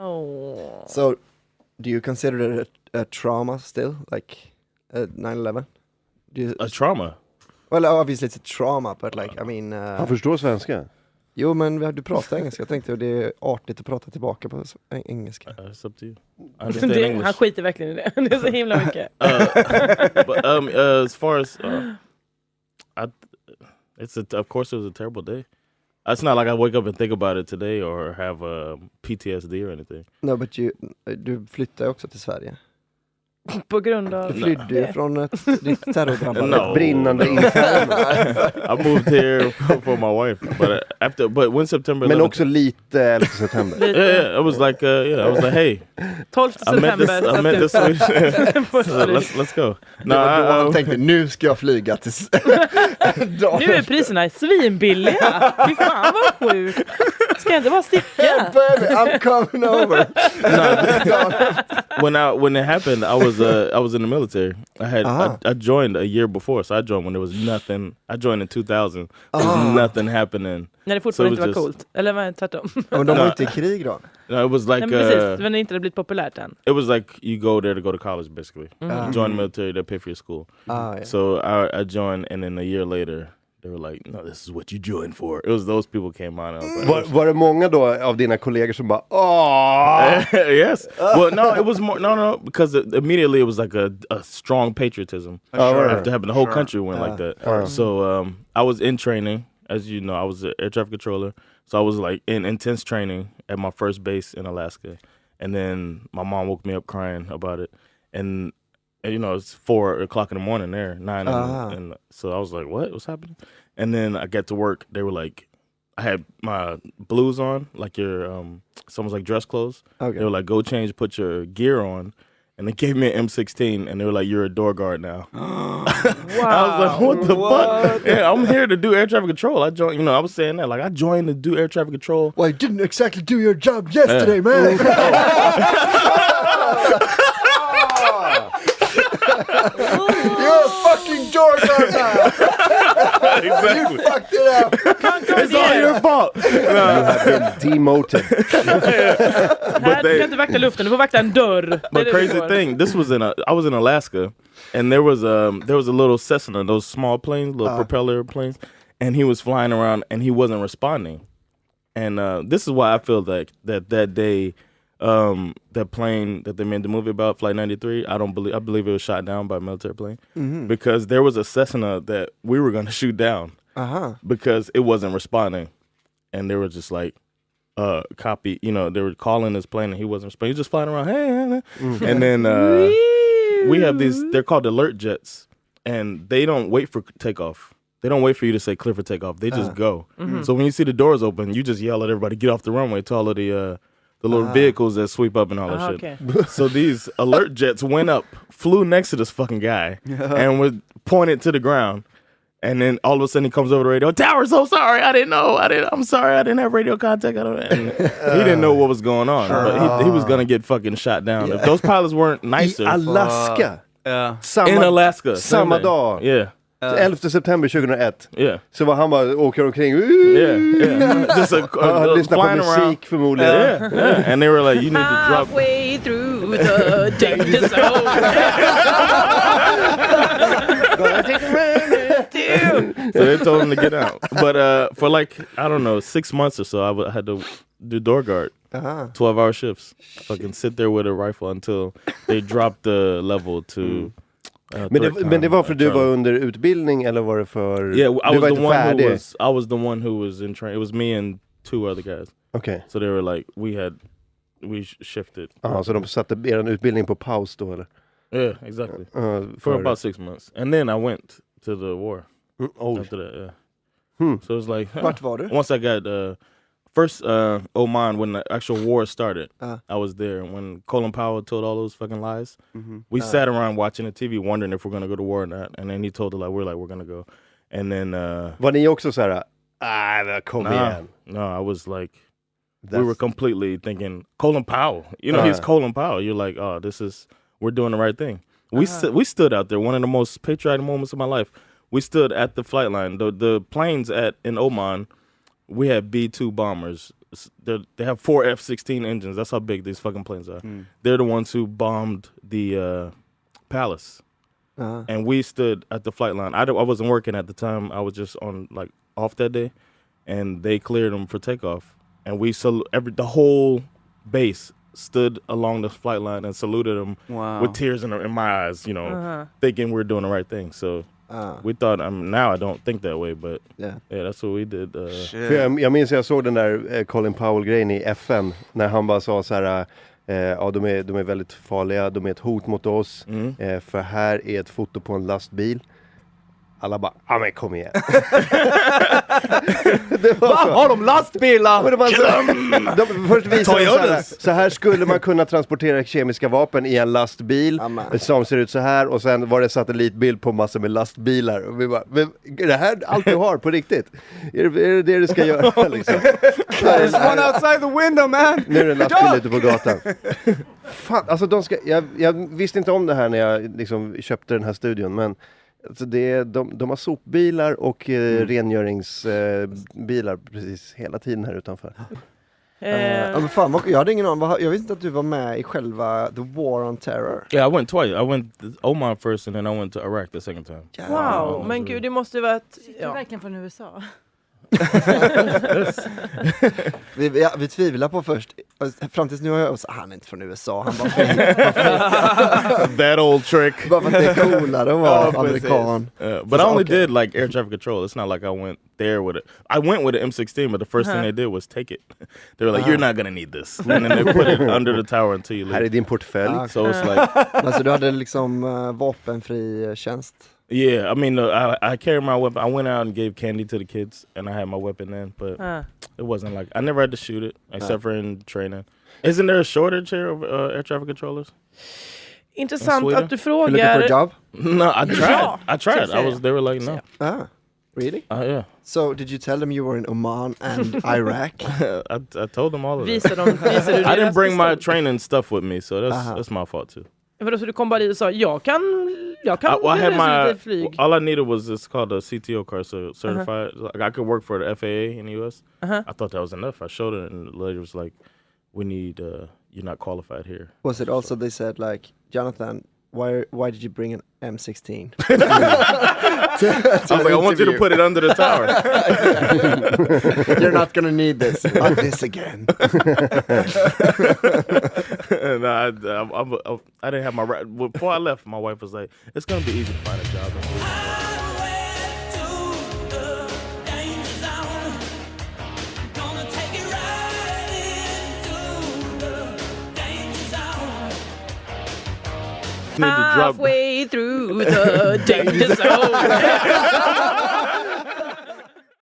Oh. So, do you consider it a trauma still, like 9/11? A trauma? Well, obviously it's a trauma, but like, I mean... Han förstår svenska. Jo, men du pratar engelska. Jag tänkte det är artigt att prata tillbaka på engelska. It's up to you. I understand English. Han skiter verkligen i det. Det är så himla mycket. But, as far as... of course it was a terrible day. It's not like I wake up and think about it today or have PTSD or anything. No, but du flyttar ju också till Sverige. På grund av... Du flydde ju från ditt terrordrabbade brinnande inferno. I moved here for my wife, but when September 11th... Men också lite 11 september. Yeah, it was like, I was like, hey, 12 september. I met this switch. Let's go. No, jag tänkte, nu ska jag flyga till... Nu är priserna svinbilliga. Fy fan vad sjukt. Ska jag inte bara sticka? Hey baby, I'm coming over. When it happened, I was in the military. I joined a year before, so I joined when there was nothing. I joined in 2000. There was nothing happening. När det fortfarande inte var coolt. Eller var det tvärtom? Men de var inte i krig då? No, it was like... precis, men det inte blivit populärt än. It was like you go there to go to college, basically. You join the military, they pay for your school. Yeah. So I joined, and then a year later, they were like, no, this is what you joined for. It was those people came on. And I was like, var det många då av dina kollegor som bara åh? Yes. Well, no, it was more no, because immediately it was like a strong patriotism after having the whole country went like that. So I was in training, as you know, I was an air traffic controller. So I was like in intense training at my first base in Alaska, and then my mom woke me up crying about it, and you know, it's 4 o'clock in the morning there, 9, and so I was like, what's happening? And then I got to work. They were like, I had my blues on, like your, someone's like dress clothes. Okay. They were like, go change, put your gear on. And they gave me an M16, and they were like, you're a door guard now. Wow. I was like, what the fuck? Yeah, I'm here to do air traffic control. I joined, I was saying that, like, I joined to do air traffic control. Well, I didn't exactly do your job yesterday, man. You're a fucking door guard now. Exactly. You fucked it up. It's all your fault. You have been demoted. But du kan inte vakta luften, du får vakta en dörr. But crazy thing, this was I was in Alaska, and there was a little Cessna, those small planes, little propeller planes, and he was flying around and he wasn't responding. And this is why I feel like that day, that plane that they made the movie about, Flight 93, I believe it was shot down by a military plane, because there was a Cessna that we were going to shoot down because it wasn't responding, and they were just like, copy, they were calling this plane and he wasn't responding. He was just flying around, hey, and then we have these, they're called alert jets, and they don't wait for takeoff. They don't wait for you to say clear for takeoff. They just go. So when you see the doors open, you just yell at everybody, get off the runway, to all of the little vehicles that sweep up and all that shit. Okay. So these alert jets went up, flew next to this fucking guy, and was pointed to the ground. And then all of a sudden he comes over the radio, Tower, so sorry, I didn't know. I'm sorry, I didn't have radio contact. And he didn't know what was going on. But he was going to get fucking shot down. If those pilots weren't nicer. I Alaska. In Alaska. Samma dag. Yeah. 11 september 2001. Yeah. Så var han bara åker omkring. Yeah. Just lyssna på musik förmodligen. Yeah. And they were like, you need to drop. Halfway through the danger zone. Gonna take a run. So they told him to get out. But for like, I don't know, 6 months or so, I had to do door guard. 12-hour shifts. Fucking sit there with a rifle until they dropped the level to... Men det var för du var under utbildning eller var det för I was the one who was in training. It was me and 2 other guys. Okay. So they were like, we shifted. Så de satte er utbildning på paus då eller? Yeah, exactly. For about 6 months. And then I went to the war. After that, yeah. So it was like, Vart var du? Once I got first Oman, when the actual war started, I was there. When Colin Powell told all those fucking lies, we sat around watching the TV, wondering if we're gonna go to war or not. And then he told us we're gonna go. And then var ni också så här? Kom igen. No, I was like, we were completely thinking Colin Powell. He's Colin Powell. You're like, oh, we're doing the right thing. We stood out there. One of the most patriotic moments of my life. We stood at the flight line. The planes in Oman. We had B-2 bombers they have 4 F-16 engines. That's how big these fucking planes are. They're the ones who bombed the palace. And we stood at the flight line. I wasn't working at the time. I was just on like off that day, and they cleared them for takeoff. And we the whole base stood along the flight line and saluted them with tears in my eyes, you know, thinking we're doing the right thing. So we thought, now I don't think that way, but yeah, that's what we did. För jag minns jag såg den där Colin Powell-grejen i FN när han bara sa så här, ja, de är väldigt farliga, de är ett hot mot oss, för här är ett foto på en lastbil. Alla bara, ja men kom igen. Har de lastbilar? Först visade de så här skulle man kunna transportera kemiska vapen i en lastbil som ser ut så här, och sen var det satellitbild på massor med lastbilar. Och vi bara, är det här allt du har på riktigt? Är det du ska göra liksom? There's one outside the window, man! Nu är det en lastbil ute på gatan. Fan, alltså jag visste inte om det här när jag liksom köpte den här studion, men alltså de har sopbilar och rengöringsbilar precis hela tiden här utanför. Men fan, jag hade ingen aning. Jag visste inte att du var med i själva The War on Terror. Yeah, I went twice. I went to Oman first and then I went to Iraq the second time. Wow, men gud, det måste ju vara ett... Du är verkligen från USA. Vi tvivlar på först. Fram tills nu har jag han är inte från USA. Han bara that old trick. Bara för att det är coolare att vara amerikan. But I only did like air traffic control. It's not like I went there with it. I went with the M16, but the first thing they did was take it. They were like, you're not gonna need this. And then they put it under the tower until you leave. Här är din portfölj. So it's like... Alltså du hade liksom vapenfri tjänst? Yeah, I mean, I carried my weapon. I went out and gave candy to the kids, and I had my weapon then, but it wasn't like... I never had to shoot it, except for in training. Isn't there a shortage here of air traffic controllers? Intressant att du frågar... You looking for a job? No, I tried. They were like, no. Really? Yeah. So did you tell them you were in Oman and Iraq? I told them all of that. I didn't bring my training stuff with me, so that's my fault too. För då så du kom bara dit och sa, jag kan I had flyg. All I needed was it's called a CTO card, so certified. Like I could work for the FAA in the US. I thought that was enough. I showed it, and the lady was like, "We need you're not qualified here." Was it also they said like, Jonathan, why did you bring an M16? I was like, I want you to put it under the tower. You're not gonna need this. Not this again. And I didn't have my right. Before I left, my wife was like, "It's gonna be easy to find a job." Halfway through the danger zone.